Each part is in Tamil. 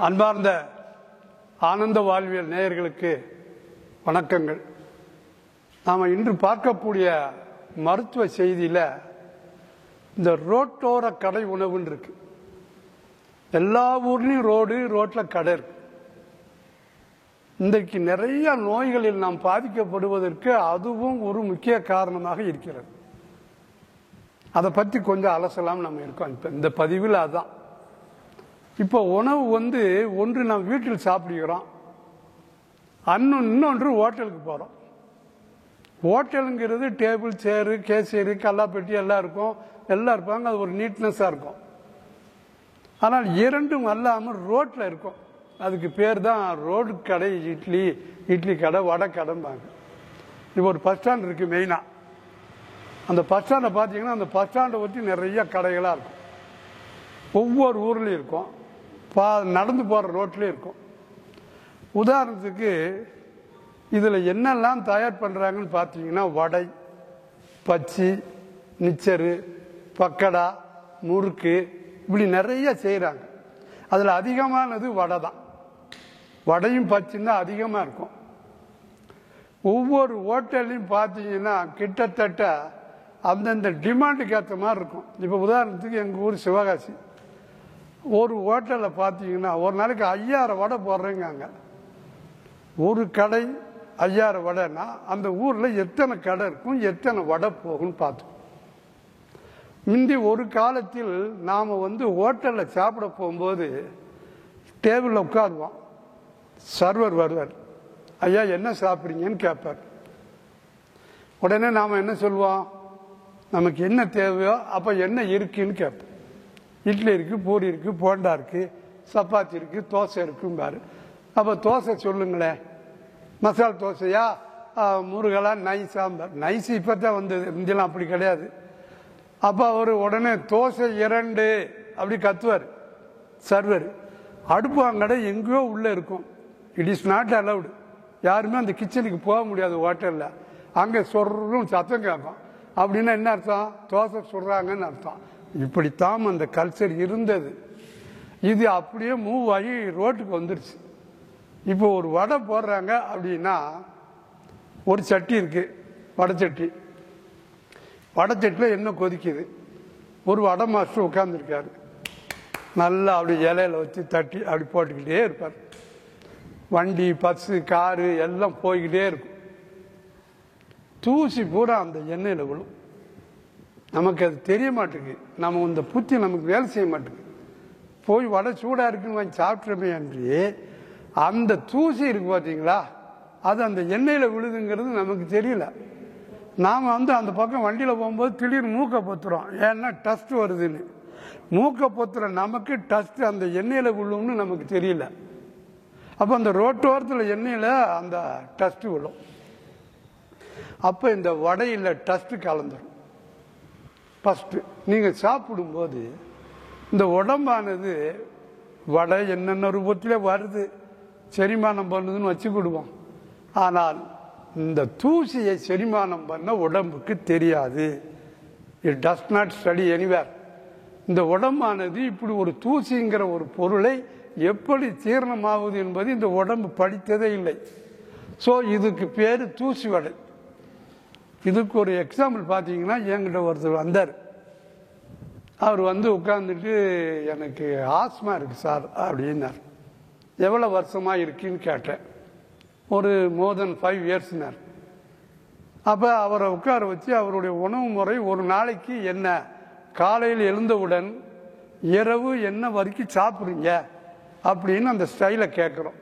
அன்பார்ந்த ஆனந்த வாழ்வியல் நேயர்களுக்கு வணக்கங்கள். நாம் இன்று பார்க்கக்கூடிய மருத்துவ செய்தியில் இந்த ரோட்டோர கடை உணவுன்னு இருக்கு. எல்லா ஊர்லேயும் ரோட்டில் கடை இருக்கு. இன்றைக்கு நிறைய நோய்களில் நாம் பாதிக்கப்படுவதற்கு அதுவும் ஒரு முக்கிய காரணமாக இருக்கிறது. அதை பற்றி கொஞ்சம் அலசலாம் நம்ம இருக்கோம். இப்போ இந்த பதிவில் அதுதான். இப்போ உணவு ஒன்று நம்ம வீட்டில் சாப்பிடுகிறோம், இன்னொன்று ஹோட்டலுக்கு போகிறோம். ஹோட்டலுங்கிறது டேபிள் சேரு கேசரி கல்லாப்பெட்டி எல்லாம் இருக்கும், எல்லாம் இருப்பாங்க, அது ஒரு நீட்னஸாக இருக்கும். ஆனால் இரண்டும் அல்லாமல் ரோட்டில் இருக்கும். அதுக்கு பேர் தான் ரோடு கடை. இட்லி கடை, வடை கடைம்பாங்க. இப்போ ஒரு பஸ் ஸ்டாண்ட் இருக்குது. மெயினாக அந்த பஸ் ஸ்டாண்டை பார்த்தீங்கன்னா அந்த பஸ் ஸ்டாண்டை ஒட்டி நிறைய கடைகளாக இருக்கும். ஒவ்வொரு ஊர்லேயும் இருக்கும், நடந்து போகிற ரோட்லேயும் இருக்கும். உதாரணத்துக்கு இதில் என்னெல்லாம் தயார் பண்ணுறாங்கன்னு பார்த்தீங்கன்னா வடை, பச்சி, மிச்சரு, பக்கடா, முறுக்கு, இப்படி நிறைய செய்கிறாங்க. அதில் அதிகமானது வடை தான். வடையும் பச்சின்னா அதிகமாக இருக்கும். ஒவ்வொரு ஹோட்டல்லையும் பார்த்தீங்கன்னா கிட்டத்தட்ட அந்தந்த டிமாண்டுக்கு ஏற்ற மாதிரி இருக்கும். இப்போ உதாரணத்துக்கு எங்கள் ஊர் சிவகாசி ஒரு ஹோட்டலில் பார்த்தீங்கன்னா ஒரு நாளைக்கு 5000 வடை போடுறேங்க. ஒரு கடை 5000 வடைன்னா அந்த ஊரில் எத்தனை கடை இருக்கும், எத்தனை வடை போகும்னு பார்த்தோம். முந்தி ஒரு காலத்தில் நாம் ஹோட்டலில் சாப்பிட போகும்போது டேபிளில் உட்காருவோம். சர்வர் வருவார், ஐயா என்ன சாப்பிட்றீங்கன்னு கேட்பார். உடனே நாம் என்ன சொல்லுவோம், நமக்கு என்ன தேவையோ அப்போ என்ன இருக்குன்னு கேட்போம். இட்லி இருக்குது, பூரி இருக்குது, போண்டா இருக்குது, சப்பாத்தி இருக்குது, தோசை இருக்கும்பாரு. அப்போ தோசை சொல்லுங்களேன், மசால் தோசையா, முருகலா, நைஸாம்பார். நைஸ் இப்போ தான் வந்தது, இங்கெல்லாம் அப்படி கிடையாது. அப்போ அவர் உடனே தோசை 2 அப்படி கத்துவார் சர்வர். அடுப்பு அங்கடை எங்கேயோ உள்ளே இருக்கும். It is not allowed. யாருமே அந்த கிச்சனுக்கு போக முடியாது ஹோட்டலில். அங்கே சொல்லும் சத்தம் கேட்கும். அப்படின்னா என்ன அர்த்தம், தோசை சொல்கிறாங்கன்னு அர்த்தம். இப்படித்தான் அந்த கல்ச்சர் இருந்தது. இது அப்படியே மூவ் ஆகி ரோட்டுக்கு வந்துருச்சு. இப்போ ஒரு வடை போடுறாங்க அப்படின்னா ஒரு சட்டி இருக்கு, வடைச்சட்டி. வடைச்சட்டியில் என்ன கொதிக்குது, ஒரு வடை மாஸ்டர் உட்காந்துருக்காரு. நல்லா அப்படி இலையில வச்சு தட்டி அப்படி போட்டுக்கிட்டே இருப்பார். வண்டி, பஸ்ஸு, காரு எல்லாம் போய்கிட்டே இருக்கும். தூசி பூரா அந்த எண்ணெயில் விழும். நமக்கு அது தெரிய மாட்டேங்குது. நம்ம இந்த புத்தி நமக்கு வேலை செய்ய மாட்டேங்குது. போய் வடை சூடாக இருக்குன்னு வாங்கி சாப்பிட்றமே அன்றி அந்த தூசி இருக்கு பார்த்தீங்களா, அது அந்த எண்ணெயில் விழுதுங்கிறது நமக்கு தெரியல. நாம் அந்த பக்கம் வண்டியில் போகும்போது திடீர்னு மூக்கை பொத்துறோம், ஏன்னா டஸ்ட் வருதுன்னு. மூக்கை பொத்துற நமக்கு டஸ்ட் அந்த எண்ணெயில் விழும்னு நமக்கு தெரியல. அப்போ அந்த ரோட்டோரத்தில் எண்ணெயில் அந்த டஸ்ட் விழும். அப்போ இந்த வடையில் டஸ்ட் கலந்துடும். ஃபஸ்ட்டு நீங்கள் சாப்பிடும்போது இந்த உடம்பானது வடை என்னென்ன ரூபத்திலே வருது, செரிமானம் பண்ணுதுன்னு வச்சுக்கிடுவோம். ஆனால் இந்த தூசியை செரிமானம் பண்ண உடம்புக்கு தெரியாது. It does not study anywhere. இந்த உடம்பானது இப்படி ஒரு தூசிங்கிற ஒரு பொருளை எப்படி ஜீரணமாகுது என்பது இந்த உடம்பு படித்ததே இல்லை. ஸோ இதுக்கு பேர் தூசி வடை. இதுக்கு ஒரு எக்ஸாம்பிள் பார்த்தீங்கன்னா, என்கிட்ட ஒருத்தர் வந்தார். அவர் உட்காந்துட்டு எனக்கு ஆஸ்மா இருக்குது சார் அப்படின்னார். எவ்வளோ வருஷமாக இருக்குன்னு கேட்டேன். ஒரு மோர் தென் 5 இயர்ஸ்னார். அப்போ அவரை உட்கார வச்சு அவருடைய உணவு முறை ஒரு நாளைக்கு என்ன, காலையில் எழுந்தவுடன் இரவு என்ன வரைக்கும் சாப்பிட்றீங்க அப்படின்னு அந்த ஸ்டைலை கேட்குறோம்.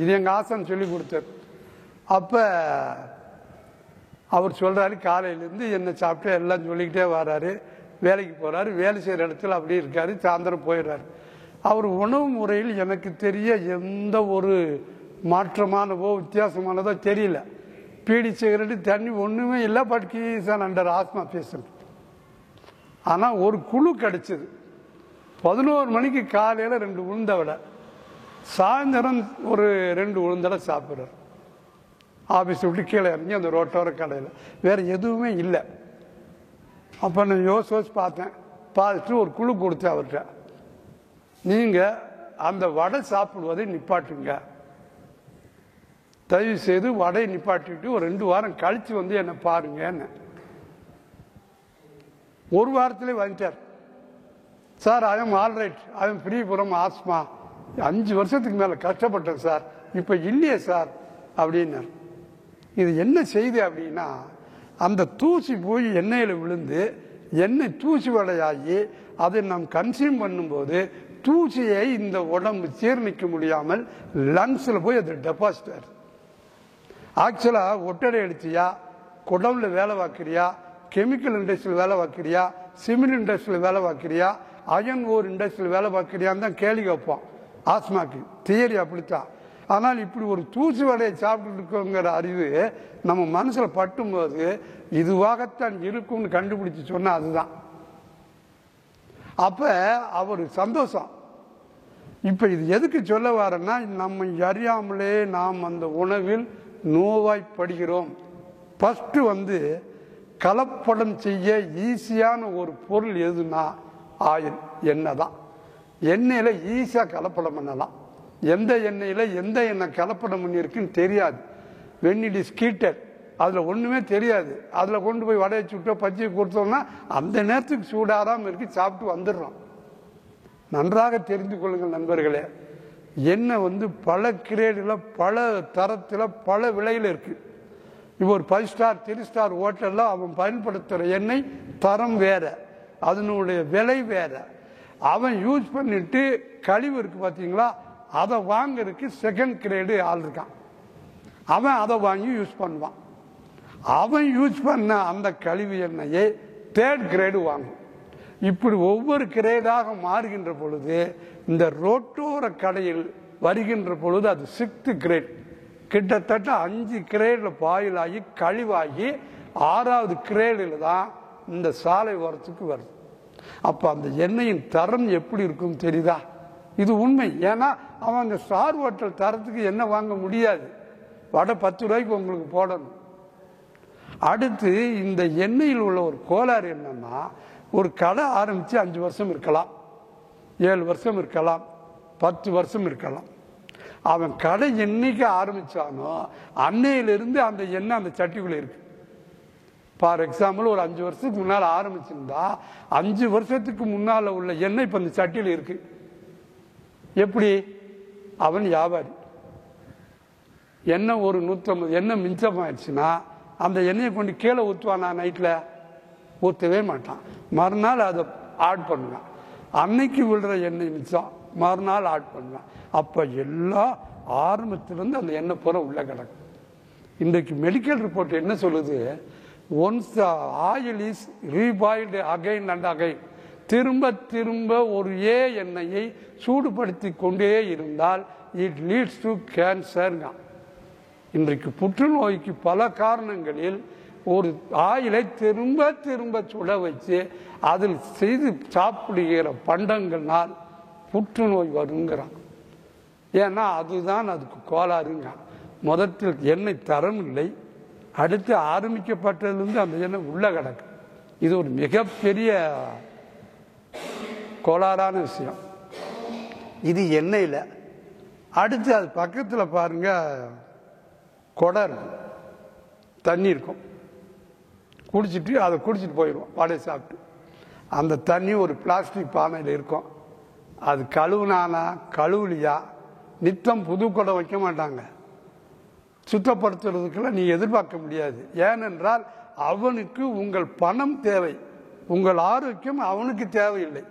இது எங்கள் ஆசான் சொல்லி கொடுத்தார். அப்போ அவர் சொல்கிறாரு, காலையிலேருந்து என்ன சாப்பிட்டு எல்லாம் சொல்லிக்கிட்டே வர்றாரு. வேலைக்கு போகிறாரு, வேலை செய்கிற இடத்துல அப்படி இருக்காரு, சாயந்தரம் போயிடுறாரு. அவர் உணவு முறையில் எனக்கு தெரிய எந்த ஒரு மாற்றமானவோ வித்தியாசமானதோ தெரியல. பீடி, சிகரெட்டு, தண்ணி ஒன்றுமே இல்லை. But he's an under asthma patient. ஆனால் ஒரு குழு கிடச்சிது. 11 மணிக்கு காலையில் 2 உளுந்த வடை, சாயந்தரம் ஒரு 2 உளுந்தடை சாப்பிட்றாரு. ஆஃபீஸ் விட்டு கீழே இறங்கி அந்த ரோட்டோர கடையில் வேறு எதுவுமே இல்லை. அப்போ நான் யோசிச்சு பார்த்தேன். பார்த்துட்டு ஒரு குழு கொடுத்தேன் அவர்கிட்ட. நீங்கள் அந்த வடை சாப்பிடுவதை நிப்பாட்டுங்க, தயவு செய்து வடையை நிப்பாட்டிட்டு ஒரு 2 வாரம் கழிச்சு வந்து என்ன பாருங்கன்னு. ஒரு வாரத்திலே வந்துட்டார். Sir I am all right, I am free from asthma, 5 வருஷத்துக்கு மேலே கஷ்டப்பட்டேன் சார், இப்போ இல்லையே சார் அப்படின்னார். இது என்ன செய்தி அப்படின்னா, அந்த தூசி போய் எண்ணெயில் விழுந்து எண்ணெய் தூசி வடையாகி அதை நாம் கன்சியூம் பண்ணும்போது தூசியை இந்த உடம்பு ஜீரணிக்க முடியாமல் லங்ஸில் போய் அது டெபாசிட் ஆகுது. ஆக்சுவலாக ஒட்டடை அடிச்சியா, குடம்ல வேலை பார்க்குறியா, கெமிக்கல் இண்டஸ்ட்ரியில் வேலை பார்க்குறியா, சிமெண்ட் இண்டஸ்ட்ரியில் வேலை பார்க்குறியா, அயன் ஓர் இண்டஸ்ட்ரியில் வேலை பார்க்குறியான்னு தான் கேள்வி வைப்போம். ஆஸ்மாக்கு தியரி அப்படித்தான். ஆனால் இப்படி ஒரு தூசி வடையை சாப்பிட்டு இருக்கோங்கிற அறிவு நம்ம மனசில் பட்டும்போது இதுவாகத்தான் இருக்கும்னு கண்டுபிடிச்சு சொன்னால் அதுதான். அப்போ அவர் சந்தோஷம். இப்போ இது எதுக்கு சொல்ல வரேன்னா, நம்ம அறியாமலே நாம் அந்த உணவில் நோய்வாய்ப்படுகிறோம். ஃபஸ்ட்டு கலப்படம் செய்ய ஈஸியான ஒரு பொருள் எதுனா ஆயில், எண்ணெய் தான். எண்ணெயில் ஈஸியாக கலப்படம் பண்ணலாம். எந்த எண்ணெயில் எந்த எண்ணெய் கலப்படம் பண்ணியிருக்குன்னு தெரியாது. வென் இட் இஸ் ஹீட்டட், அதில் ஒன்றுமே தெரியாது. அதில் கொண்டு போய் வடையை சுட்டோ பச்சையை கொடுத்தோம்னா அந்த நேரத்துக்கு சூடாராமல் இருக்கு, சாப்பிட்டு வந்துடுறோம். நன்றாக தெரிந்து கொள்ளுங்கள் நண்பர்களே, எண்ணெய் பல கிரேடில், பல தரத்தில், பல விலையில் இருக்குது. இப்போ ஒரு 5 ஸ்டார் 3 ஸ்டார் ஹோட்டலில் அவன் பயன்படுத்துகிற எண்ணெய் தரம் வேற, அதனுடைய விலை வேற. அவன் யூஸ் பண்ணிட்டு கழிவு இருக்கு பார்த்தீங்களா, அதை வாங்கிறதுக்கு செகண்ட் கிரேடு ஆள் இருக்கான். அவன் அதை வாங்கி யூஸ் பண்ணுவான். அவன் யூஸ் பண்ண அந்த கழிவு எண்ணெயை 3rd கிரேடு வாங்கும். இப்படி ஒவ்வொரு கிரேடாக மாறுகின்ற பொழுது இந்த ரோட்டோர கடையில் வருகின்ற பொழுது அது 6th கிரேட். கிட்டத்தட்ட 5 கிரேடில் பாயிலாகி கழிவாகி 6வது கிரேடில் தான் இந்த சாலை ஓரத்துக்கு வருது. அப்போ அந்த எண்ணெயின் தரம் எப்படி இருக்கும் தெரியுதா? இது உண்மை. ஏன்னா அவன் அந்த ஸ்டார் ஹோட்டல் தரத்துக்கு எண்ணெய் வாங்க முடியாது. வடை 10 ரூபாய்க்கு உங்களுக்கு போடணும். அடுத்து இந்த எண்ணெயில் உள்ள ஒரு கோளாறு என்னன்னா, ஒரு கடை ஆரம்பித்து 5 வருஷம் இருக்கலாம், 7 வருஷம் இருக்கலாம், 10 வருஷம் இருக்கலாம். அவன் கடை என்னைக்கு ஆரம்பித்தானோ அன்னையிலிருந்து அந்த எண்ணெய் அந்த சட்டிக்குள்ளே இருக்கு. ஃபார் எக்ஸாம்பிள் ஒரு 5 வருஷத்துக்கு முன்னால் ஆரம்பிச்சிருந்தா 5 வருஷத்துக்கு முன்னால் உள்ள எண்ணெய் இப்போ அந்த சட்டியில் இருக்கு. எப்படி? அவன் வியாபாரி. எண்ணெய் ஒரு 150 எண்ணெய் மிச்சமாயிடுச்சுன்னா அந்த எண்ணெயை கொண்டு கீழே ஊற்றுவானா? நைட்டில் ஊற்றவே மாட்டான். மறுநாள் அதை ஆட் பண்ணுவான். அன்னைக்கு விழுற எண்ணெய் மிச்சம் மறுநாள் ஆட் பண்ணுவான். அப்போ எல்லாம் ஆரம்பத்திலேருந்து அந்த எண்ணெய் பூரா உள்ள கிடக்கும். இன்றைக்கு மெடிக்கல் ரிப்போர்ட் என்ன சொல்லுது? Once the oil is reboiled again and again, திரும்ப திரும்ப ஒரு எண்ணெயை சூடுபடுத்தி கொண்டே இருந்தால் இட் லீட்ஸ் டு கேன்சருங்க. இன்றைக்கு புற்றுநோய்க்கு பல காரணங்களில் ஒரு ஆயிலை திரும்ப திரும்ப சுட வச்சு அதில் செய்து சாப்பிடுகிற பண்டங்கள்னால் புற்றுநோய் வருங்கிறான். ஏன்னா அதுதான் அதுக்கு கோளாறுங்க. முதத்தில் எண்ணெய் தரம் இல்லை, அடுத்து ஆரம்பிக்கப்பட்டதுலேருந்து அந்த எண்ணெய் உள்ள கிடக்கு. இது ஒரு மிகப்பெரிய கோளாறான விஷயம். இது எண்ணெயில். அடுத்து அது பக்கத்தில் பாருங்க, குடம் இருக்கும், தண்ணி இருக்கும். குடிச்சிட்டு அதை குடிச்சிட்டு போயிடுவோம் வடையை சாப்பிட்டு. அந்த தண்ணி ஒரு பிளாஸ்டிக் பானையில் இருக்கும். அது கழுவுனானா கழுவுலியா, நித்தம் புது குடம் வைக்க மாட்டாங்க. சுத்தப்படுத்துறதுக்கெல்லாம் நீ எதிர்பார்க்க முடியாது. ஏனென்றால் அவனுக்கு உங்கள் பணம் தேவை, உங்கள் ஆரோக்கியம் அவனுக்கு தேவையில்லை.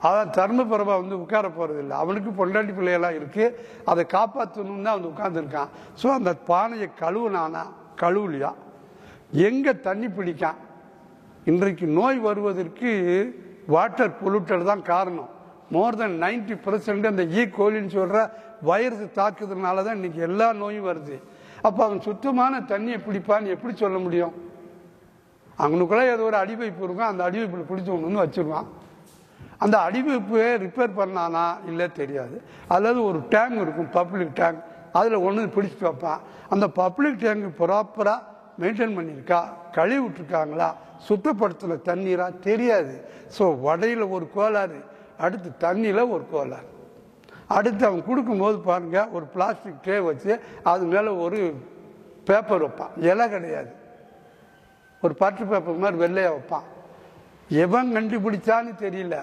அதான் தர்மபுரபா உட்கார போறதில்லை. அவனுக்கு பொண்டாட்டி பிள்ளையெல்லாம் இருக்கு, அதை காப்பாற்றணும்னு தான் உட்கார்ந்துருக்கான். ஸோ அந்த பானையை கழுவுனானா கழுவுலியா, எங்க தண்ணி பிடிக்கான். இன்றைக்கு நோய் வருவதற்கு வாட்டர் பொல்யூட்டர் தான் காரணம். மோர் தென் 90% அந்த கோலின்னு சொல்ற வைரஸ் தாக்குதல்னால தான் இன்னைக்கு எல்லா நோயும் வருது. அப்போ அவன் சுத்தமான தண்ணியை பிடிப்பான்னு எப்படி சொல்ல முடியும்? அவனுக்குள்ள ஏதோ ஒரு அடிவைப்பு இருக்கும், அந்த அடிவைப்பில் பிடிச்ச ஒன்று வச்சிருவான். அந்த அடிவைப்பை ரிப்பேர் பண்ணானா இல்லை தெரியாது. அல்லது ஒரு டேங்க் இருக்கும், பப்ளிக் டேங்க், அதில் ஒன்று பிடிச்சிட்டு வைப்பான். அந்த பப்ளிக் டேங்க் ப்ராப்பராக மெயின்டைன் பண்ணியிருக்கா, கழுவி விட்டுருக்காங்களா, சுத்தப்படுத்தின தண்ணீரா தெரியாது. ஸோ வடையில் ஒரு கோளாறு, அடுத்து தண்ணியில் ஒரு கோளாறு. அடுத்து அவன் கொடுக்கும்போது பாருங்க, ஒரு பிளாஸ்டிக் ட்ரே வச்சு அது மேலே ஒரு பேப்பர் வைப்பான். இலை கிடையாது, ஒரு பட்டு பேப்பர் மாதிரி வெள்ளையா வைப்பான். எவன் கண்டுபிடிச்சான்னு தெரியல.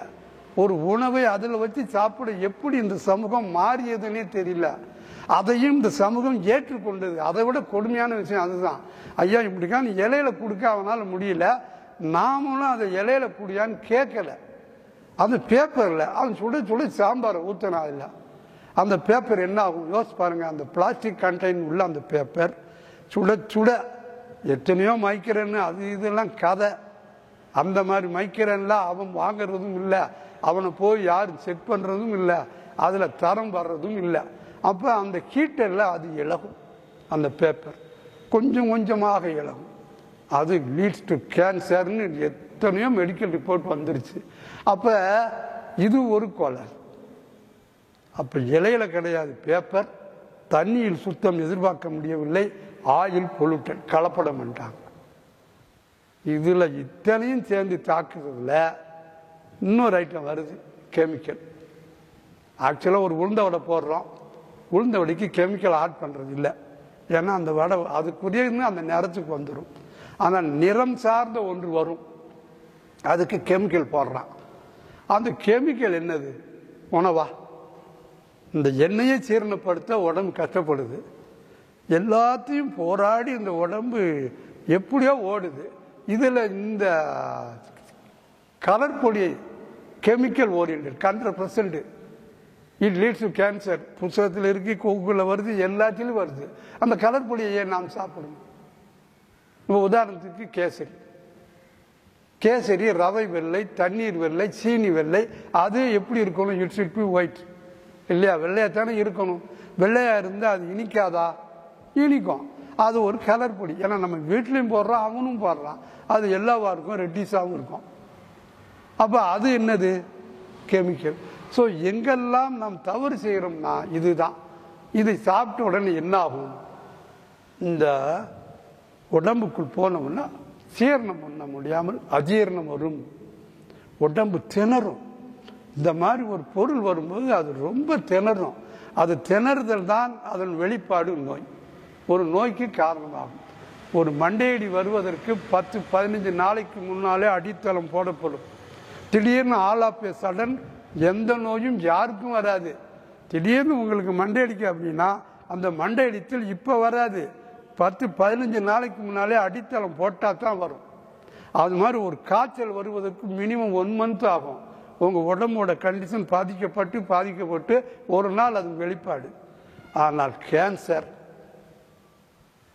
ஒரு உணவை அதில் வச்சு சாப்பிட எப்படி இந்த சமூகம் மாறியதுன்னே தெரியல. அதையும் இந்த சமூகம் ஏற்றுக்கொண்டது. அதை விட கொடுமையான விஷயம் அதுதான். ஐயா இப்படிக்கான இலையில கொடுக்க அவனால முடியல, நாமளும் அதை இலையில குடியான்னு கேட்கல. அந்த பேப்பரில் அவன் சுட சுட சாம்பாரை ஊற்றினா இல்லை, அந்த பேப்பர் என்ன ஆகும் யோசிச்சு பாருங்க. அந்த பிளாஸ்டிக் கண்டெய்னர் உள்ள அந்த பேப்பர் சுட சுட எத்தனையோ மைக்கிறேன்னு அது இதெல்லாம் கதை. அந்த மாதிரி மைக்கிறேன்லாம் அவன் வாங்கிறதும் இல்லை, அவனை போய் யாரும் செக் பண்ணுறதும் இல்லை, அதில் தரம் வர்றதும் இல்லை. அப்போ அந்த ஹீட்டரில் அது இலகும், அந்த பேப்பர் கொஞ்சம் கொஞ்சமாக இலகும். அது லீட்ஸ் டு கேன்சர்னு எத்தனையோ மெடிக்கல் ரிப்போர்ட் வந்துருச்சு. அப்போ இது ஒரு கொலை. அப்போ இலையில கிடையாது பேப்பர், தண்ணியில் சுத்தம் எதிர்பார்க்க முடியவில்லை, ஆயில் பொல்யூட்டன் கலப்படம் பண்ணிட்டாங்க. இதில் இத்தனையும் சேர்ந்து தாக்குறதுல இன்னொரு ஐட்டம் வருது, கெமிக்கல். ஆக்சுவலாக ஒரு உளுந்த வடை போடுறோம், உளுந்த வடைக்கு கெமிக்கல் ஆட் பண்ணுறது இல்லை, ஏன்னா அந்த வடை அதுக்குரிய அந்த நிறத்துக்கு வந்துடும். ஆனால் நிறம் சார்ந்த ஒன்று வரும், அதுக்கு கெமிக்கல் போடுறான். அந்த கெமிக்கல் என்னது? உணவா? இந்த எண்ணெயை சீரணப்படுத்த உடம்பு கஷ்டப்படுது, எல்லாத்தையும் போராடி இந்த உடம்பு எப்படியோ ஓடுது. இதில் இந்த கலர் பொடி chemical orient 100% it leads to cancer. புத்தகத்தில் இருக்கு, கூகுளில் வருது, எல்லாத்திலும் வருது. அந்த கலர் பொடியை ஏன் நாம் சாப்பிடணும்? இப்போ உதாரணத்துக்கு கேசரி, கேசரி ரவை வெள்ளை, தண்ணீர் வெள்ளை, சீனி வெள்ளை. அது எப்படி இருக்கணும்? இட் ஷுட் பி ஒயிட் இல்லையா? வெள்ளையாத்தானே இருக்கணும். வெள்ளையா இருந்தால் அது இனிக்காதா? இனிக்கும். அது ஒரு கலர் பொடி. ஏன்னா நம்ம வீட்லையும் போடுறோம், அவனும் போடுறான், அது எல்லாவா இருக்கும், ரெட்டிஸாகவும் இருக்கும். அப்போ அது என்னது? கெமிக்கல். ஸோ எங்கெல்லாம் நாம் தவறு செய்கிறோம்னா இதுதான். இதை சாப்பிட்ட உடனே என்ன ஆகும்? இந்த உடம்புக்குள் போனோம்னா சீரணம் பண்ண முடியாமல் அஜீரணம் வரும், உடம்பு திணறும். இந்த மாதிரி ஒரு பொருள் வரும்போது அது ரொம்ப திணறும். அது திணறுதல் தான் அதன் வெளிப்பாடு நோய், ஒரு நோய்க்கு காரணமாகும். ஒரு மண்டையடி வருவதற்கு 10-15 நாளைக்கு முன்னாலே அடித்தளம் போடப்படும். திடீர்னு ஆல் ஆஃப் எ சடன் எந்த நோயும் யாருக்கும் வராது. திடீர்னு உங்களுக்கு மண்டையடிக்கு அப்படின்னா அந்த மண்டையடித்தல் இப்போ வராது, 10-15 நாளைக்கு முன்னாலே அடித்தளம் போட்டால் தான் வரும். அது மாதிரி ஒரு காய்ச்சல் வருவதற்கு மினிமம் 1 மந்த் ஆகும். உங்கள் உடம்போட கண்டிஷன் பாதிக்கப்பட்டு ஒரு நாள் அது வெளிப்பாடு. ஆனால் கேன்சர்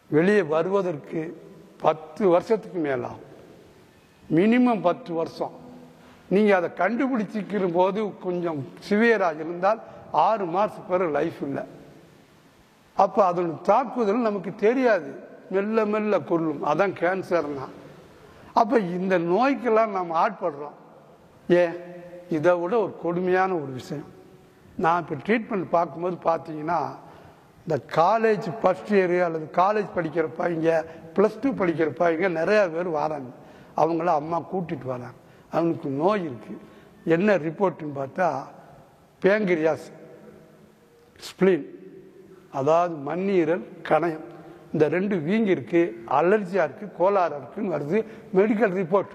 வெளியே வருவதற்கு 10 வருஷத்துக்கு மேலாகும், மினிமம் 10 வருஷம். நீங்கள் அதை கண்டுபிடிச்சிக்கிற போது கொஞ்சம் சிவியராக இருந்தால் 6 மாதத்துக்கு பிறகு லைஃப் இல்லை. அப்போ அதோட தாக்குதல் நமக்கு தெரியாது, மெல்ல மெல்ல கொள்ளும். அதான் கேன்சர்னா. அப்போ இந்த நோய்க்கெல்லாம் நாம் ஆட்படுறோம். ஏன்? இதை விட ஒரு கொடுமையான ஒரு விஷயம். நான் இப்போ ட்ரீட்மெண்ட் பார்க்கும்போது பார்த்தீங்கன்னா, இந்த காலேஜ் ஃபஸ்ட் இயரு அல்லது காலேஜ் படிக்கிற பையங்க, +2 படிக்கிற பையங்க நிறையா பேர் வராங்க. அவங்கள அம்மா கூட்டிகிட்டு வராங்க. அவனுக்கு நோய் இருக்குது. என்ன ரிப்போர்ட்டுன்னு பார்த்தா பேங்கிரியாஸ், ஸ்பிளீன், அதாவது மண்ணீரல், கணையம், இந்த 2 வீங்கி இருக்கு, அலர்ஜியாக இருக்குது, கோளாறு இருக்குன்னு வருது மெடிக்கல் ரிப்போர்ட்.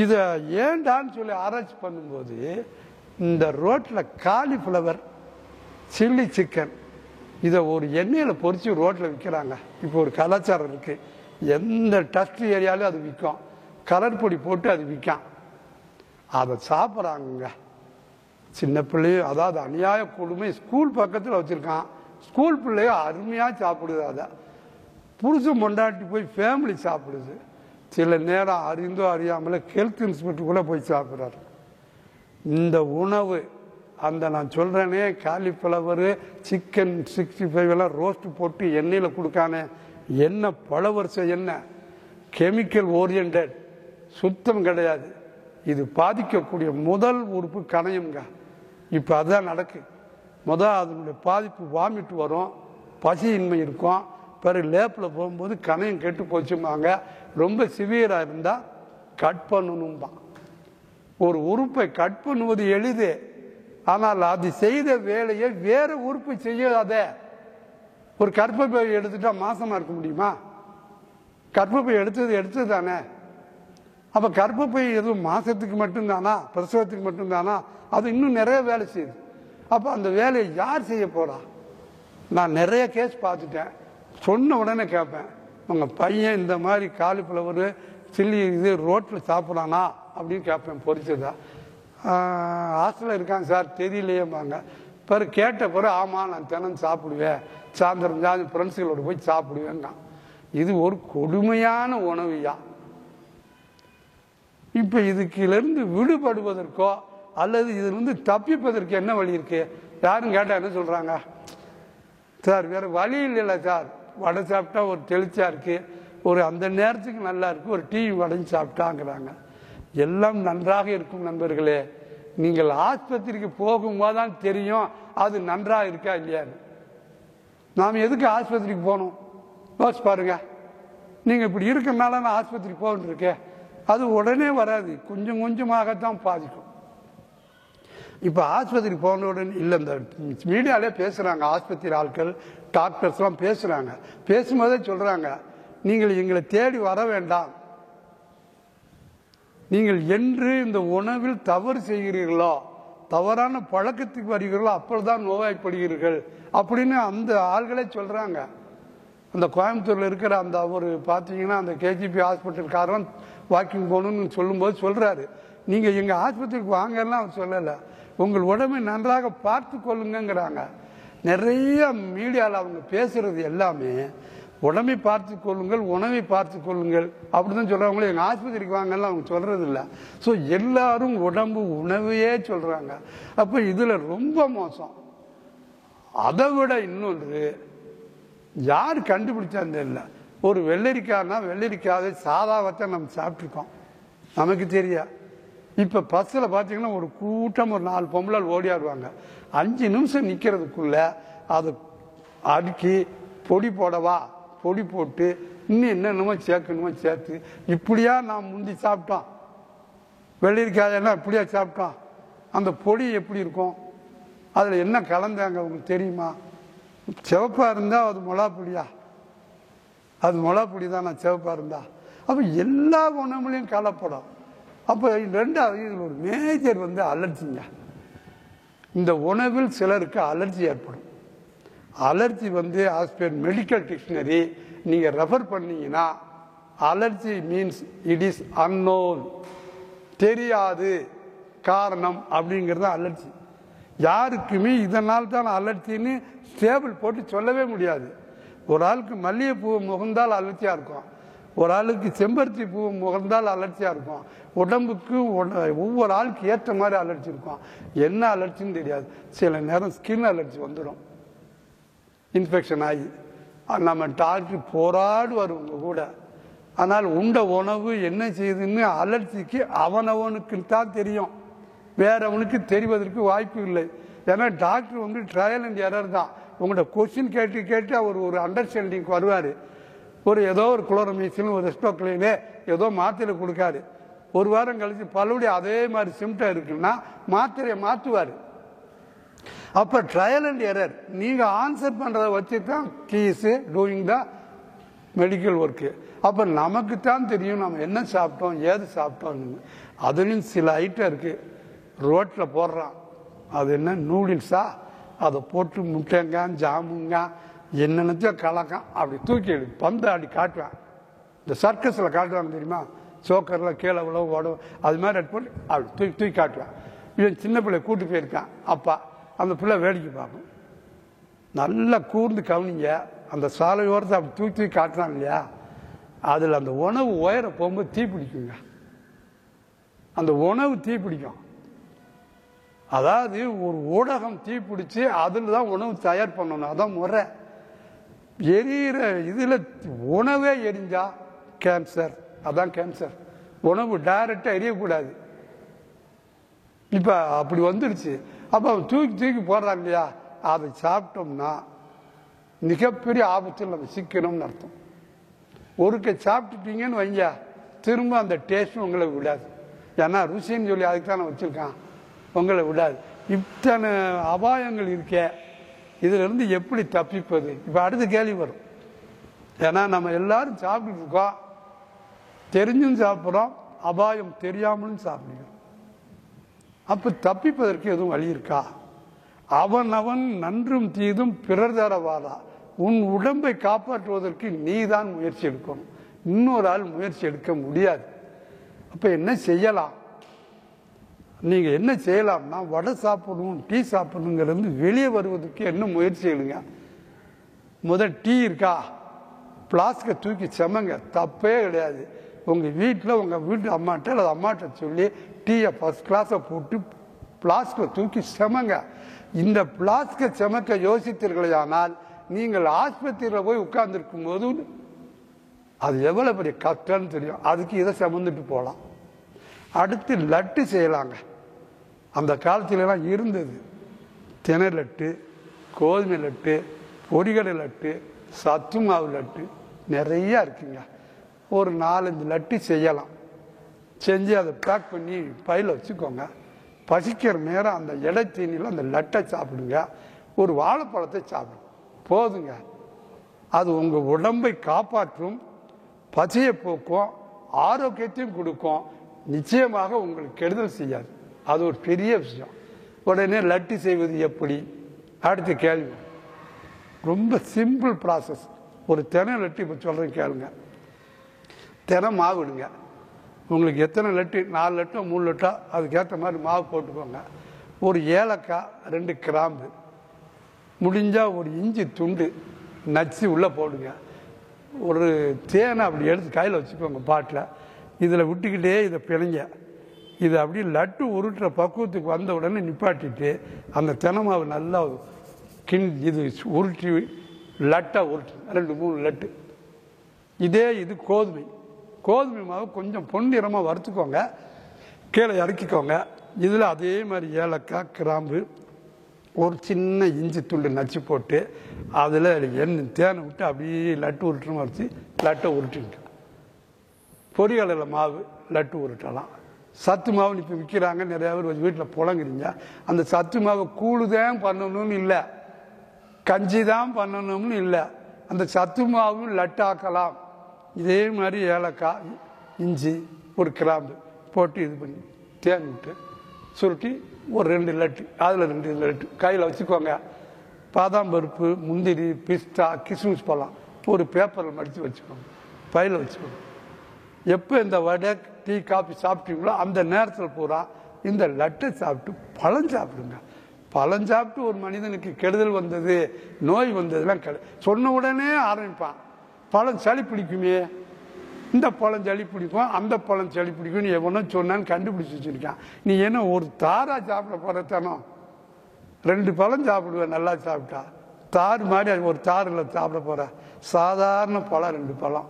இதை ஏண்டான்னு சொல்லி ஆராய்ச்சி பண்ணும்போது இந்த ரோட்டில் காலிஃப்ளவர், சில்லி சிக்கன், இதை ஒரு எண்ணெயில் பொறிச்சு ரோட்டில் விற்கிறாங்க. இப்போ ஒரு கலாச்சாரம் இருக்குது, எந்த டஸ்ட் ஏரியாலும் அது விற்கும், கலர் பொடி போட்டு அது விற்கான். அதை சாப்பிட்றாங்க சின்ன பிள்ளையும். அதாவது அநியாய கொடுமை. ஸ்கூல் பக்கத்தில் வச்சுருக்கான், ஸ்கூல் பிள்ளையோ அருமையாக சாப்பிடுது. அதை புருஷன் பொண்டாட்டி போய் ஃபேமிலி சாப்பிடுது. சில நேரம் அறிந்தோ அறியாமல் ஹெல்த் இன்ஸ்பெக்டர் கூட போய் சாப்பிட்றாரு. இந்த உணவு அந்த நான் சொல்கிறேனே காலிஃப்ளவரு, சிக்கன் 65 எல்லாம் ரோஸ்ட் போட்டு எண்ணெயில் கொடுக்கானே, எண்ணெய் பல வருஷம் எண்ணெய், கெமிக்கல் ஓரியன்ட், சுத்தம் கிடையாது. இது பாதிக்கக்கூடிய முதல் உறுப்பு கணையம்ங்க. இப்போ அதுதான் நடக்கு. அதனுடைய பாதிப்பு வாமிட்டு வரும், பசியின்மை இருக்கும், பிறகு லேப்பில் போகும்போது கணையம் கெட்டு போச்சும்பாங்க. ரொம்ப சிவியராக இருந்தால் கட் பண்ணணும்பா. ஒரு உறுப்பை கட் பண்ணுவது எளிது, ஆனால் அது செய்த வேலையை வேற உறுப்பு செய்யாத. ஒரு கர்ப்பப்பை எடுத்துட்டா மாசமா இருக்க முடியுமா? கர்ப்பப்பை எடுத்தது தானே. அப்ப கர்ப்பப்பை எதுவும் மாசத்துக்கு மட்டும்தானா, பிரசவத்துக்கு மட்டும்தானா? அது இன்னும் நிறைய வேலை செய்யுது. அப்ப அந்த வேலையை யார் செய்ய போறா? நான் நிறைய கேஸ் பார்த்துட்டேன். சொன்ன உடனே கேட்பேன், உங்க பையன் இந்த மாதிரி காலிஃப்ளவர் சில்லி இது ரோட்டில் சாப்பிட்றானா அப்படின்னு கேட்பேன். பொரிச்சதா ஹாஸ்டலில் இருக்காங்க சார், தெரியலையேம்பாங்க. பிறகு கேட்ட பிறகு ஆமாம் நான் தினம் சாப்பிடுவேன், சாயந்தரம் ஃப்ரெண்ட்ஸுகளோடு போய் சாப்பிடுவேங்க. இது ஒரு கொடுமையான உணவுயா. இப்போ இதுக்கிலிருந்து விடுபடுவதற்கோ அல்லது இதிலிருந்து தப்பிப்பதற்கு என்ன வழி இருக்கு? யாரும் கேட்டால் என்ன சொல்றாங்க? சார் வேற வழி இல்லைல்ல சார், வடை சாப்பிட்டா ஒரு தெளிச்சா இருக்கு, ஒரு அந்த நேரத்துக்கு நல்லா இருக்கு, ஒரு டீ வடைஞ்சு சாப்பிட்டாங்கிறாங்க. எல்லாம் நன்றாக இருக்கும் நண்பர்களே. நீங்கள் ஆஸ்பத்திரிக்கு போகும்போது தான் தெரியும் அது நன்றாக இருக்கா இல்லையான்னு. நாம் எதுக்கு ஆஸ்பத்திரிக்கு போகணும் யோசிச்சு பாருங்க. நீங்க இப்படி இருக்கனால நான் ஆஸ்பத்திரிக்கு போகணும் இருக்கேன், அது உடனே வராது, கொஞ்சம் கொஞ்சமாகத்தான் பாதிக்கும். இப்ப ஆஸ்பத்திரி போன உடனே இல்லை, இந்த மீடியாலே பேசுறாங்க, ஆஸ்பத்திரி ஆட்கள் டாக்டர்ஸ் எல்லாம் பேசுறாங்க. பேசும்போதே சொல்றாங்க, நீங்கள் எங்களை தேடி வர வேண்டாம், நீங்கள் என்று இந்த உணவில் தவறு செய்கிறீர்களோ, தவறான பழக்கத்துக்கு வருகிறீர்களோ அப்பொழுதுதான் நோய்வாய்ப்படுகிறீர்கள் அப்படின்னு அந்த ஆள்களே சொல்றாங்க. அந்த கோயம்புத்தூர்ல இருக்கிற அந்த அவர் பார்த்தீங்கன்னா அந்த கேஜிபி ஹாஸ்பிட்டல்காரன் வாக்கிங் போகணும்னு சொல்லும்போது சொல்றாரு, நீங்க எங்க ஆஸ்பத்திரிக்கு வாங்கலாம் அவர் சொல்லலை, உங்கள் உடம்பை நன்றாக பார்த்து கொள்ளுங்கிறாங்க. நிறைய மீடியாவில் அவங்க பேசுறது எல்லாமே உடம்பை பார்த்து கொள்ளுங்கள், உணவை பார்த்து கொள்ளுங்கள் அப்படிதான் சொல்றாங்களே. எங்க ஆஸ்பத்திரிக்கு வாங்கலாம் அவங்க சொல்றது இல்லை. ஸோ எல்லாரும் உடம்பு உணவையே சொல்றாங்க. அப்ப இதுல ரொம்ப மோசம். அதை விட இன்னொன்று, யார் கண்டுபிடிச்சான்னு தெரியல, ஒரு வெள்ளரிக்காய்னா வெள்ளரிக்காய் சாதாவத்தை நம்ம சாப்பிட்டுருக்கோம், நமக்கு தெரியா. இப்ப பஸ்ல பாத்தீங்கன்னா ஒரு கூட்டம், ஒரு 4 பொம்பளை ஓடியாடுவாங்க, 5 நிமிஷம் நிக்கிறதுக்குள்ள அதை அடுக்கி பொடி போடவா, பொடி போட்டு இன்னும் என்னென்னமோ சேர்க்கணுமோ சேர்த்து, இப்படியா நாம் முந்தி சாப்பிட்டோம் வெள்ளரிக்காயெல்லாம், இப்படியா சாப்பிட்டோம். அந்த பொடி எப்படி இருக்கும், அதுல என்ன கலந்தாங்க உங்களுக்கு தெரியுமா? சிவப்பா இருந்தா அது மிளகாப்பொடியா? அது மிளகாப்பொடி தான் நான் சிவப்பா இருந்தா. அப்ப எல்லா உணவுலையும் கலப்படம். அப்ப ரெண்டாவது இதுல ஒரு மேஜர் அலர்ஜிங்க. இந்த உணவில் சிலருக்கு அலர்ஜி ஏற்படும். Allergy as per medical dictionary நீங்க ரெஃபர் பண்ணீங்கன்னா, allergy means it is unknown, தெரியாது காரணம் அப்படிங்கிறது அலர்ஜி. யாருக்குமே இதனால் தான் அலர்ஜின்னு ஸ்டேபிள் போட்டு சொல்லவே முடியாது. ஒரு ஆளுக்கு மல்லிகைப்பூ முகந்தால் அலர்ஜியா இருக்கும், ஒரு ஆளுக்கு செம்பருத்தி பூ முகந்தால் அலர்ஜியா இருக்கும். உடம்புக்கு ஒவ்வொரு ஆளுக்கு ஏற்ற மாதிரி அலர்ஜி இருக்கும். என்ன அலர்ஜின்னு தெரியாது. சில நேரம் ஸ்கின் அலர்ஜி வந்துடும், இன்ஃபெக்ஷன் ஆகி நம்ம டாக்டர் போராடுவார் உங்க கூட. ஆனால் உண்ட உணவு என்ன செய்யுதுன்னு அலர்ஜிக்கு அவனவனுக்கு தான் தெரியும், வேறவனுக்கு தெரிவதற்கு வாய்ப்பு இல்லை. ஏன்னா டாக்டர் ட்ரையல் அண்ட் எரர் தான். உங்களோட கொஸ்டின் கேட்டு கேட்டு அவர் ஒரு அண்டர்ஸ்டாண்டிங் வருவார். ஏதோ ஒரு குளோரமீசின், ஒரு ரெஸ்டோக்ளைனே ஏதோ மாத்திரை கொடுக்காரு. ஒரு வாரம் கழிச்சு பலபடியும் அதே மாதிரி சிம்டம் இருக்குன்னா மாத்திரையை மாற்றுவார். அப்ப ட்ரையல் அண்ட் எரர், நீங்க ஆன்சர் பண்றதை வச்சு தான் keys doing the medical work. அப்ப நமக்கு தான் தெரியும் நம்ம என்ன சாப்பிட்டோம், ஏது சாப்பிட்டோம். அதுலயும் சில ஐட்டம் இருக்கு, ரோட்ல போடுறான், அது என்ன நூடுல்ஸா, அதை போட்டு முட்டைங்க ஜாமுங்க என்னென்னத்தையும் கலக்கம், அப்படி தூக்கி பந்து அப்படி காட்டுவேன். இந்த சர்க்கஸ்ல காட்டுவாங்க தெரியுமா, சோக்கர்ல கீழே உழவு ஓடும், அது மாதிரி எடுத்து போட்டு அப்படி தூக்கி தூக்கி காட்டுவேன். இவன் சின்ன பிள்ளை கூட்டு போயிருக்கான் அப்பா, அந்த பிள்ளை வேடிக்கை பார்க்கும். நல்லா கூர்ந்து கவனிங்க, அந்த சாலையோரத்தை அப்படி தூக்கி தூக்கி காட்டுறான் இல்லையா, அதில் அந்த உணவு உயர போகும்போது தீ பிடிக்குங்க. அந்த உணவு தீ பிடிக்கும். அதாவது ஒரு ஊடகம் தீ பிடிச்சி அதில் தான் உணவு தயார் பண்ணணும், அதான் முறை. எரியிற இதுல உணவே எரிஞ்சா கேன்சர், அதான் கேன்சர். உணவு டைரக்டா எரியக்கூடாது. இப்ப அப்படி வந்துருச்சு. அப்ப அவன் தூக்கி தூக்கி போடுறான் இல்லையா, அதை சாப்பிட்டோம்னா மிகப்பெரிய ஆபத்தில் நம்ம சிக்கணும்னு அர்த்தம். ஒருக்க சாப்பிட்டுட்டீங்கன்னு வைங்க, திரும்ப அந்த டேஸ்ட் உங்களை விடாது. ஏன்னா ருசின்னு சொல்லி அதுக்கு தானே வச்சிருக்கான், உங்களை விடாது. இத்தனை அபாயங்கள் இருக்கே, இதிலிருந்து எப்படி தப்பிப்பது? இப்போ அடுத்த கேள்வி வரும். ஏன்னா நம்ம எல்லாரும் சாப்பிட்டு இருக்கோம், தெரிஞ்சும் சாப்பிட்றோம், அபாயம் தெரியாமலும் சாப்பிடுறோம். அப்போ தப்பிப்பதற்கு எதுவும் வழி இருக்கா? அவன் நன்றும் தீதும் பிறர் தரவாதா. உன் உடம்பை காப்பாற்றுவதற்கு நீ தான் முயற்சி எடுக்கணும், இன்னொரு ஆள் முயற்சி எடுக்க முடியாது. அப்போ என்ன செய்யலாம்? நீங்கள் என்ன செய்யலாம்னா, வடை சாப்பிடணும், டீ சாப்பிடணுங்கிறது வெளியே வருவதற்கு என்ன முயற்சி எடுங்க. முதல் டீ இருக்கா, பிளாஸ்கை தூக்கி செமங்க, தப்பே கிடையாது. உங்கள் வீட்டில் உங்கள் வீட்டு அம்மாட்ட அல்லது அம்மாட்ட சொல்லி டீயை ஃபர்ஸ்ட் கிளாஸை போட்டு பிளாஸ்கை தூக்கி செமங்க. இந்த பிளாஸ்கை செமக்க யோசித்தீர்களானால் நீங்கள் ஆஸ்பத்திரியில் போய் உட்கார்ந்துருக்கும் போது அது எவ்வளோ பெரிய கஷ்டம்னு தெரியும். அதுக்கு இதை சுமந்துட்டு போகலாம். அடுத்து லட்டு செய்யலாங்க. அந்த காலத்துலலாம் இருந்தது தினை லட்டு, கோதுமை லட்டு, பொரிகடை லட்டு, சத்து மாவு லட்டு, நிறையா இருக்குங்க. ஒரு 4-5 லட்டு செய்யலாம். செஞ்சு அதை பேக் பண்ணி பையில் வச்சுக்கோங்க. பசிக்கிற நேரம் அந்த எடை தீனியில் அந்த லட்டை சாப்பிடுங்க. ஒரு வாழைப்பழத்தை சாப்பிடுங்க, போதுங்க. அது உங்கள் உடம்பை காப்பாற்றும், பசியை போக்கும், ஆரோக்கியத்தையும் கொடுக்கும். நிச்சயமாக உங்களுக்கு கெடுதல் செய்யாது. அது ஒரு பெரிய விஷயம். உடனே லட்டு செய்வது எப்படி? அடுத்த கேள்வி. ரொம்ப சிம்பிள் ப்ராசஸ். ஒரு தினை லட்டு இப்போ சொல்கிறேன் கேளுங்க. தினை மாவு விடுங்க. உங்களுக்கு எத்தனை லட்டு, 4 லட்டோ 3 லட்டோ, அதுக்கேற்ற மாதிரி மாவு போட்டுக்கோங்க. ஒரு ஏலக்காய், 2 கிராம்பு, முடிஞ்சால் ஒரு இஞ்சி துண்டு நச்சு உள்ளே போடுங்க. ஒரு தேனை அப்படி எடுத்து கையில் வச்சுக்கோங்க பாட்டில். இதில் விட்டுக்கிட்டே இதை பிணைங்க. இது அப்படியே லட்டு உருட்டுற பக்குவத்துக்கு வந்த உடனே நிப்பாட்டிட்டு அந்த தினை மாவு நல்லா இது உருட்டி லட்டாக உருட்டு, 2-3 லட்டு. இது கோதுமை மாவு கொஞ்சம் பொன்னிறமாக வறுத்துக்கோங்க, கீழே இறக்கிக்கோங்க. இதில் அதே மாதிரி ஏலக்காய், கிராம்பு, ஒரு சின்ன இஞ்சி துண்டு நச்சு போட்டு அதில் எண்ணெய் தேனை விட்டு அப்படியே லட்டு உருட்டுன்னு வச்சு லட்டை உருட்டுங்க. பொரிகடலை மாவு லட்டு உருட்டலாம். சத்து மாவுன்னு இப்போ விற்கிறாங்க, நிறையா பேர் வீட்டில் புழங்குறீங்க. அந்த சத்து மாவை கூழுதான் பண்ணணும்னு இல்லை, கஞ்சி தான் பண்ணணும்னு இல்லை, அந்த சத்து மாவும் லட்டாக்கலாம். இதே மாதிரி ஏலக்காய், இஞ்சி, ஒரு கிராம்பு போட்டு இது பண்ணி தேன் விட்டு சுருட்டி ஒரு 2 லட்டு, அதில் 2 லட்டு கையில் வச்சுக்கோங்க. பாதாம் பருப்பு, முந்திரி, பிஸ்தா, கிஸ்மிஸ் பழம் ஒரு பேப்பரில் மடித்து வச்சுக்கோங்க, பையில் வச்சுக்கோங்க. எப்போ இந்த வடை, டீ, காஃபி சாப்பிட்டீங்களோ அந்த நேரத்தில் பூரா இந்த லட்டை சாப்பிட்டு பழம் சாப்பிடுங்க. பழம் சாப்பிட்டு ஒரு மனிதனுக்கு கெடுதல் வந்தது, நோய் வந்ததுலாம் சொன்ன உடனே ஆரம்பிப்பான். பழம் சளி பிடிக்குமே, இந்த பழம் சளி பிடிக்கும், அந்த பழம் சளி பிடிக்கும்னு எவனோ சொன்னான்னு கண்டுபிடிச்சி வச்சுருக்கான். நீ என்ன ஒரு தாரா சாப்பிட போகிறத்தானோ? 2 பழம் சாப்பிடுவேன் நல்லா சாப்பிட்டா. தார் மாதிரி ஒரு தாரில் சாப்பிட போகிற சாதாரண பழம் 2 பழம்.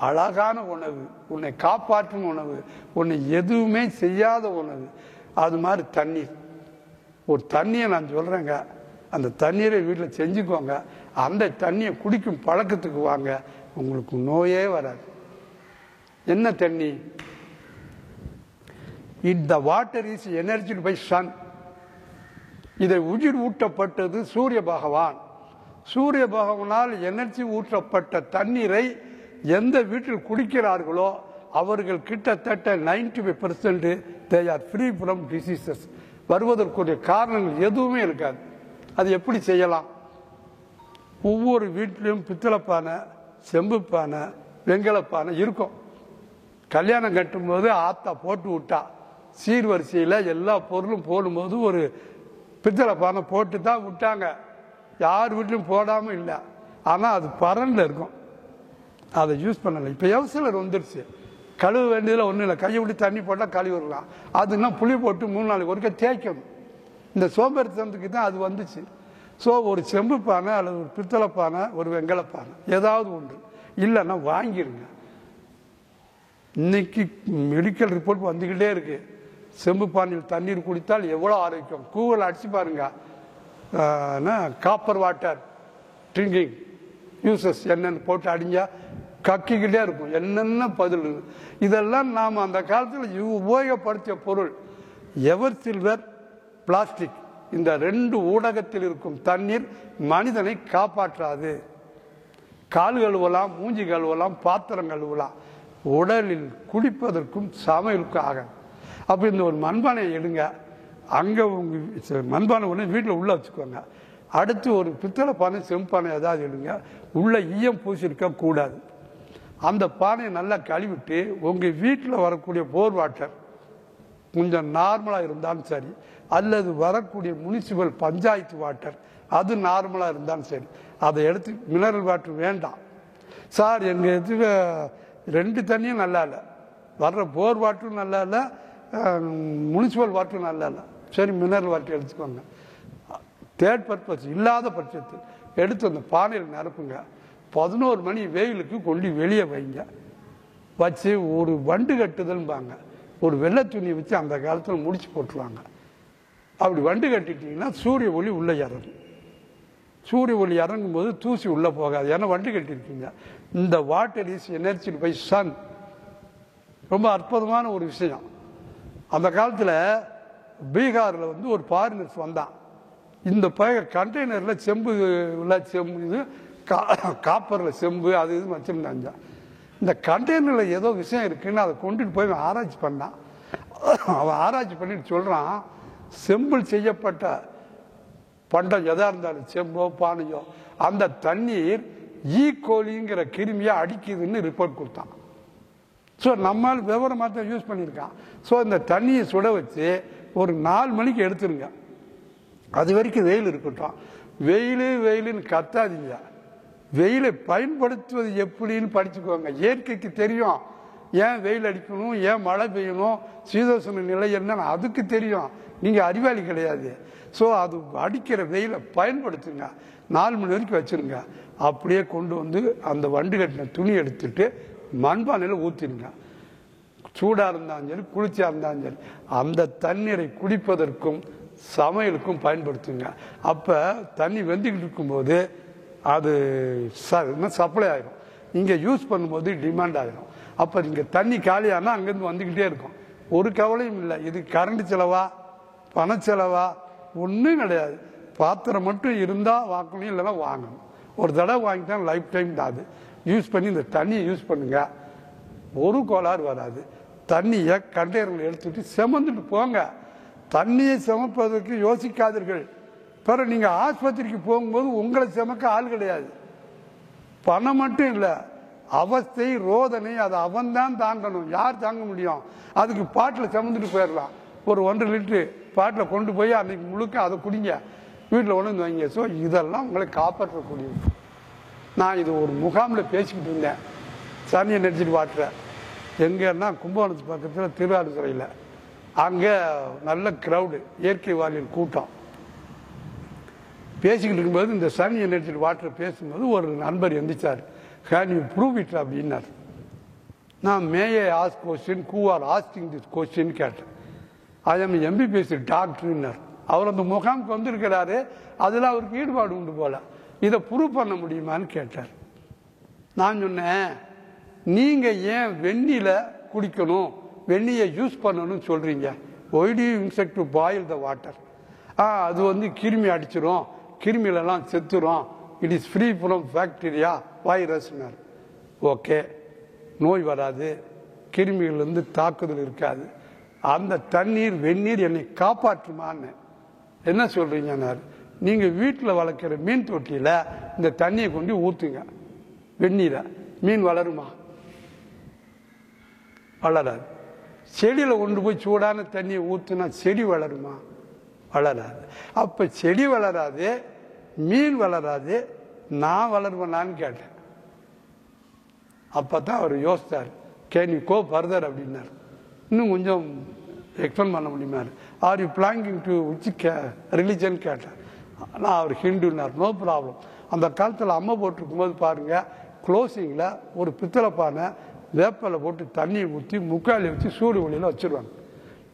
அழகான உணவு, உன்னை காப்பாற்றும் உணவு, உன்னை எதுவுமே செய்யாத உணவு. அது மாதிரி தண்ணீர், ஒரு தண்ணியை நான் சொல்கிறேங்க, அந்த தண்ணீரை வீட்டில் செஞ்சுக்கோங்க. அந்த தண்ணியை குடிக்கும் பழக்கத்துக்கு வாங்க, உங்களுக்கு நோயே வராது. என்ன தண்ணி? The water is energy by sun. இதை உயிர் ஊட்டப்பட்டது சூரிய பகவான். சூரிய பகவானால் எனர்ஜி ஊற்றப்பட்ட தண்ணீரை எந்த வீட்டில் குடிக்கிறார்களோ அவர்கள் கிட்டத்தட்ட 95% they are free from diseases. வருவதற்குரிய காரணங்கள் எதுவுமே இருக்காது. அது எப்படி செய்யலாம்? ஒவ்வொரு வீட்டிலையும் பித்தளைப்பானை, செம்புப்பானை, வெங்கலப்பானை இருக்கும். கல்யாணம் கட்டும்போது ஆத்தா போட்டு விட்டா, சீர்வரிசையில் எல்லா பொருளும் போடும்போது ஒரு பித்தளைப்பானை போட்டு தான் விட்டாங்க. யார் வீட்லையும் போடாமல் இல்லை. ஆனால் அது பரண்டில் இருக்கும், அதை யூஸ் பண்ணலை. இப்போ எவசிலர் வந்துடுச்சு, கழுவ வேண்டியதில் ஒன்றும் இல்லை, கையை விட்டு தண்ணி போட்டால் கழுவிடலாம். அதுனா புளி போட்டு 3 நாளைக்கு ஒருக்க தேய்க்கணும். இந்த சோம்பேறித்தனத்துக்கு தான் அது வந்துச்சு. ஸோ ஒரு செம்பு பானை அல்லது ஒரு பித்தளை பானை, ஒரு வெங்கலப்பானை ஏதாவது ஒன்று இல்லைன்னா வாங்கிருங்க. இன்னைக்கு மெடிக்கல் ரிப்போர்ட் வந்துக்கிட்டே இருக்கு. செம்பு பானையில் தண்ணீர் குடித்தால் எவ்வளோ ஆரோக்கியம். கூகுள் அடிச்சு பாருங்க, காப்பர் வாட்டர் ட்ரிங்கிங் யூசஸ் என்னென்னு போட்டு அடிஞ்சா கக்கிக்கிட்டே இருக்கும், என்னென்ன பதில். இதெல்லாம் நாம் அந்த காலத்தில் உபயோகப்படுத்திய பொருள். எவர் சில்வர் பிளாஸ்டிக், இந்த 2 ஊடகத்தில் இருக்கும் தண்ணீர் மனிதனை காப்பாற்றாது. கால் கழுவலாம், மூஞ்சி கழுவலாம், பாத்திரம் கழுவலாம், உடலில் குடிப்பதற்கும் சமையலுக்கும் ஆகாது. அப்போ இந்த ஒரு மண்பானையை எடுங்க, அங்கே உங்கள் மண்பானை உடனே வீட்டில் உள்ளே வச்சுக்கோங்க. அடுத்து ஒரு பித்தளை பானை, செம்பானை ஏதாவது எடுங்க, உள்ள ஈயம் பூசிருக்க கூடாது. அந்த பானையை நல்லா கழுவிட்டு உங்கள் வீட்டில் வரக்கூடிய போர் வாட்டர் கொஞ்சம் நார்மலாக இருந்தாலும் சரி, அல்லது வரக்கூடிய முனிசிபல் பஞ்சாயத்து வாட்டர் அது நார்மலாக இருந்தாலும் சரி, அதை எடுத்து, மினரல் வாட்டர் வேண்டாம் சார் எங்கள் இதுக்கு 2 தண்ணியும் நல்லா இல்லை, வர்ற போர் வாட்டரும் நல்லா இல்லை, முனிசிபல் வாட்டரும் நல்லா இல்லை, சரி மினரல் வாட்டர் எடுத்துக்கோங்க. தேர்ட் பர்பஸ் இல்லாத பட்சத்தில் எடுத்து அந்த பானையில் நிரப்புங்க. 11 மணி வெயிலுக்கு கொண்டு வெளியே வைங்க. வச்சு ஒரு வண்டு கட்டுதல்பாங்க, ஒரு வெள்ளை துணியை வச்சு அந்த காலத்தில் முடிச்சு போட்டுருவாங்க. அப்படி வண்டு கட்டிட்டீங்கன்னா சூரிய ஒளி உள்ளே இறங்கும். சூரிய ஒளி இறங்கும் போது தூசி உள்ளே போகாது, ஏன்னா வண்டு கட்டியிருக்கீங்க. இந்த water is energy by sun. ரொம்ப அற்புதமான ஒரு விஷயம். அந்த காலத்தில் பீகாரில் வந்து ஒரு ஃபாரினர்ஸ் வந்தான். இந்த கண்டெய்னரில் செம்பு இது காப்பரில் செம்பு அது இது வச்சுருந்தாங்க. இந்த கண்டெய்னரில் ஏதோ விஷயம் இருக்குன்னு அதை கொண்டுட்டு போய் ஆராய்ச்சி பண்ணான். அவன் ஆராய்ச்சி பண்ணிட்டு சொல்கிறான், செம்பில் செய்யப்பட்ட பண்டம் எதாக இருந்தாலும் செம்போ பானையோ அந்த தண்ணீர் ஈகோலிங்கிற கிருமியை அடிக்குதுன்னு ரிப்போர்ட் கொடுத்தான். ஸோ நம்மால் விவரமாக தான் யூஸ் பண்ணியிருக்கான். ஸோ இந்த தண்ணியை சுட வச்சு ஒரு 4 மணிக்கு எடுத்துருங்க. அது வரைக்கும் வெயில் இருக்கட்டும். வெயிலுன்னு கத்தாதீங்க. வெயிலை பயன்படுத்துவது எப்படின்னு படிச்சுக்கோங்க. இயற்கைக்கு தெரியும் ஏன் வெயில் அடிக்கணும், ஏன் மழை பெய்யணும், சீதோஷண நிலை என்னன்னு அதுக்கு தெரியும். நீங்கள் அறிவாளி கிடையாது. ஸோ அது அடிக்கிற வெயிலை பயன்படுத்துங்க. 4 மணி வரைக்கும் வச்சுருங்க. அப்படியே கொண்டு வந்து அந்த வண்டு கட்டின துணி எடுத்துட்டு மண்பானையில் ஊற்றிடுங்க. சூடாக இருந்தாலும் சரி, குளிர்ச்சியாக இருந்தாலும் சரி, அந்த தண்ணீரை குடிப்பதற்கும் சமையலுக்கும் பயன்படுத்துங்க. அப்போ தண்ணி வெந்துக்கிட்டு இருக்கும்போது அது சப்ளை ஆகிடும். நீங்கள் யூஸ் பண்ணும்போது டிமாண்ட் ஆகிடும். அப்போ நீங்கள் தண்ணி காலியானால் அங்கேருந்து வந்துக்கிட்டே இருக்கும். ஒரு கவலையும் இல்லை. இது கரண்ட் செலவா, பண செலவா, ஒன்றும் கிடையாது. பாத்திரம் மட்டும் இருந்தால் வாங்கணும், இல்லைன்னா வாங்கணும். ஒரு தடவை வாங்கிட்டா லைஃப் டைம் தான். அது யூஸ் பண்ணி இந்த தண்ணியை யூஸ் பண்ணுங்க, ஒரு கோளாறு வராது. தண்ணியை கண்டெய்னரில் எடுத்துட்டு செமந்துட்டு போங்க. தண்ணியை சுமப்பதற்கு யோசிக்காதீர்கள். பிறகு நீங்கள் ஆஸ்பத்திரிக்கு போகும்போது உங்களை சுமக்க ஆள் கிடையாது. பணம் மட்டும் இல்லை, அவஸ்தை ரோதனை அதை அவன்தான் தாங்கணும். யார் தாங்க முடியும்? அதுக்கு பாட்டில் சுமந்துட்டு போயிடலாம். ஒரு 1.5 லிட்டரு பாட்டில் கொண்டு போய் அன்னைக்கு முழுக்க அதை குடிங்க, வீட்டில் கொண்டு வந்து வைங்க. ஸோ இதெல்லாம் உங்களை காப்பாற்றக்கூடியது. நான் இது ஒரு முகாமில் பேசிக்கிட்டு இருந்தேன். சன் எனர்ஜி வாட்டரை எங்கன்னா கும்பகோணத்து பக்கத்தில் திருவாரூரையில். அங்கே நல்ல க்ரௌடு, இயற்கை வாழ்வியல் கூட்டம். பேசிக்கிட்டு இருக்கும்போது இந்த சன் எனர்ஜி வாட்டரை பேசும்போது ஒரு நண்பர் எந்திரிச்சார். கேன் யூ ப்ரூவ் இட் அப்படின்னார். நான் மேயே ask question, who are asking this question கேட்டேன். I M MBBS டாக்டர்னார். அவர் அந்த முகாமுக்கு வந்திருக்கிறாரு, அதில் அவருக்கு ஈடுபாடு உண்டு போல. இதை ப்ரூவ் பண்ண முடியுமான்னு கேட்டார். நான் சொன்னேன், நீங்கள் ஏன் வெந்நில குடிக்கணும், வெந்நியை யூஸ் பண்ணணும்னு சொல்கிறீங்க? Why do you insist to boil the water? அது வந்து கிருமி அடிச்சிடும், கிருமியிலலாம் செத்துரும், it is free from bacteria வைரஸ்னார். ஓகே, நோய் வராது, கிருமிகள்லேருந்து தாக்குதல் இருக்காது. அந்த தண்ணீர் வெந்நீர் என்னை காப்பாற்றுமான்னு என்ன சொல்கிறீங்கன்னாரு. நீங்கள் வீட்டில் வளர்க்குற மீன் தொட்டியில் இந்த தண்ணியை கொண்டு ஊற்றுங்க, வெந்நீரை, மீன் வளருமா? வளராது. செடியில் கொண்டு போய் சூடான தண்ணியை ஊற்றுனா செடி வளருமா? வளராது. அப்போ செடி வளராது, மீன் வளராது, நான் வளருவேனான்னு கேட்டேன். அப்போ தான் அவர் யோசித்தார். கேன் யூ கோ ஃபர்தர் அப்படின்னார். இன்னும் கொஞ்சம் எக்ஸ்பிளைன் பண்ண முடியுமாரு. Are you belonging to which religion கேட்டேன். நான் அவர் ஹிந்துனார். No problem. அந்த காலத்தில் அம்மா போட்டிருக்கும் போது பாருங்கள், க்ளோசிங்கில் ஒரு பித்தளை பானை வேப்பலை போட்டு தண்ணியை ஊற்றி முக்காலி வச்சு சூடு ஒளியில் வச்சுருவாங்க.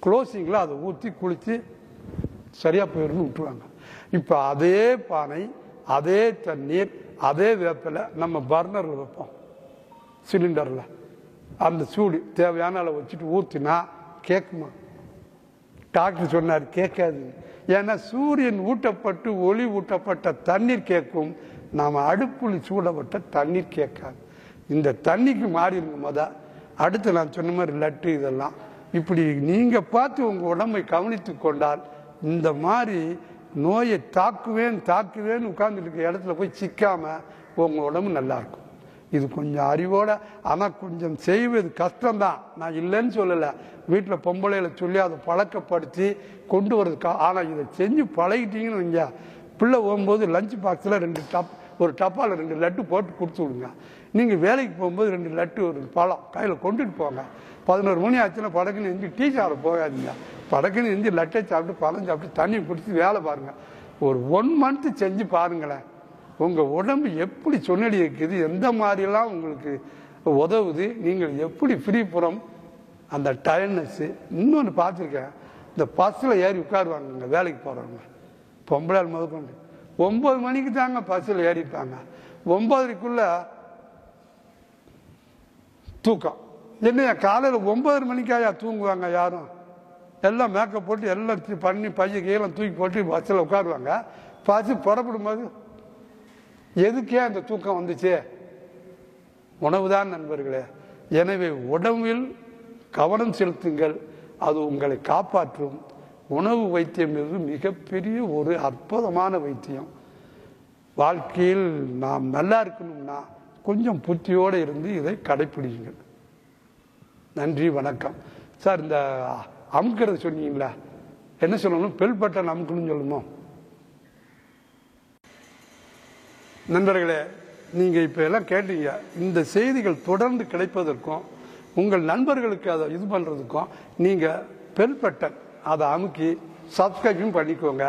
க்ளோசிங்கில் அதை ஊற்றி குளித்து சரியாக போயிடுன்னு விட்டுருவாங்க. இப்போ அதே பானை, அதே தண்ணீர், அதே வேப்பலை நம்ம பர்னரில் வைப்போம், சிலிண்டரில். அந்த சூடு தேவையான அளவு வச்சுட்டு ஊற்றினா கேட்குமா? டாக்டர் சொன்னார் கேட்காது. ஏன்னா சூரியன் ஊட்டப்பட்டு ஒளி ஊட்டப்பட்ட தண்ணீர் கேட்கும், நாம் அடுப்புல சூடப்பட்ட தண்ணீர் கேட்காது. இந்த தண்ணிக்கு மாறிடுங்க. அடுத்து நான் சொன்ன மாதிரி லட்டு இதெல்லாம் இப்படி நீங்கள் பார்த்து உங்கள் உடம்பை கவனித்து கொண்டால் இந்த மாதிரி நோயை தாக்குவேன்னு உட்கார்ந்துட்டு இருக்க இடத்துல போய் சிக்காமல் உங்கள் உடம்பு நல்லாயிருக்கும். இது கொஞ்சம் அறிவோட, ஆனால் கொஞ்சம் செய்வது கஷ்டம்தான், நான் இல்லைன்னு சொல்லலை. வீட்டில் பொம்பளையில் சொல்லி அதை பழக்கப்படுத்தி கொண்டு வரதுக்கா. ஆனால் இதை செஞ்சு பழகிட்டீங்கன்னு வைங்க, பிள்ளை போகும்போது லஞ்ச் பாக்ஸில் ஒரு டப்பாவில் 2 லட்டு போட்டு கொடுத்து விடுங்க. நீங்கள் வேலைக்கு போகும்போது 2 லட்டு ஒரு பழம் கையில் கொண்டுட்டு போங்க. 11 மணி ஆச்சுன்னா படக்குன்னு எஞ்சி டீ சாப்பிட போகாதீங்க. படக்குன்னு எஞ்சி லட்டை சாப்பிட்டு பழம் சாப்பிட்டு தண்ணி குடிச்சு வேலை பாருங்கள். ஒரு 1 மந்த்து செஞ்சு பாருங்களேன், உங்கள் உடம்பு எப்படி சொன்னடி இருக்குது, எந்த மாதிரிலாம் உங்களுக்கு உதவுது, நீங்கள் எப்படி ஃப்ரீ புறம் அந்த டயர்னஸ்ஸு. இன்னொன்று பார்த்துருக்கேன், இந்த பஸ்ஸில் ஏறி உட்காருவாங்க வேலைக்கு போகிறவங்க, பொம்பளை முதற்கொண்டு 9 மணிக்கு தாங்க பஸ்ஸில் ஏறிப்பாங்க. 9:30க்குள்ள தூக்கம். என்னையா காலையில் 9 மணிக்காயா தூங்குவாங்க யாரும்? எல்லாம் மேக்கப் போட்டு எல்லாம் பண்ணி பைய கையெல்லாம் தூக்கி போட்டு பஸ்ஸில் உட்காருவாங்க. பஸ்ஸு புறப்படும் போது எதுக்கே அந்த தூக்கம் வந்துச்சு? உணவு தான் நண்பர்களே. எனவே உடம்பில் கவனம் செலுத்துங்கள், அது உங்களை காப்பாற்றும். உணவு வைத்தியம் என்பது மிகப்பெரிய ஒரு அற்புதமான வைத்தியம். வாழ்க்கையில் நாம் நல்லா இருக்கணும்னா கொஞ்சம் புத்தியோடு இருந்து இதை கடைப்பிடிங்கள். நன்றி, வணக்கம். சார், இந்த அமுக்கிறது சொன்னீங்களா, என்ன சொல்லணும்? பெல் பட்டன் அமுக்கணும்னு சொல்லணுமோ? நண்பர்களே, நீங்கள் இப்போ எல்லாம் கேட்டீங்க. இந்த செய்திகள் தொடர்ந்து கிடைப்பதற்கும் உங்கள் நண்பர்களுக்கு அதை இது பண்ணுறதுக்கும் நீங்கள் பெல் பட்டன் அதை அமுக்கி சப்ஸ்கிரைபும் பண்ணிக்கோங்க.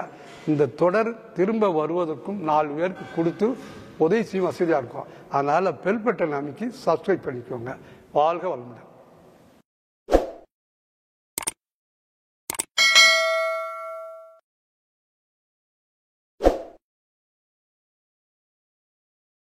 இந்த தொடர் திரும்ப வருவதற்கும் 4 பேருக்கு கொடுத்து உதவி செய்யும் வசதியாக இருக்கும். அதனால் பெல் பட்டன் அமைக்கி சப்ஸ்கிரைப் பண்ணிக்கோங்க. வாழ்க வளமுடன்.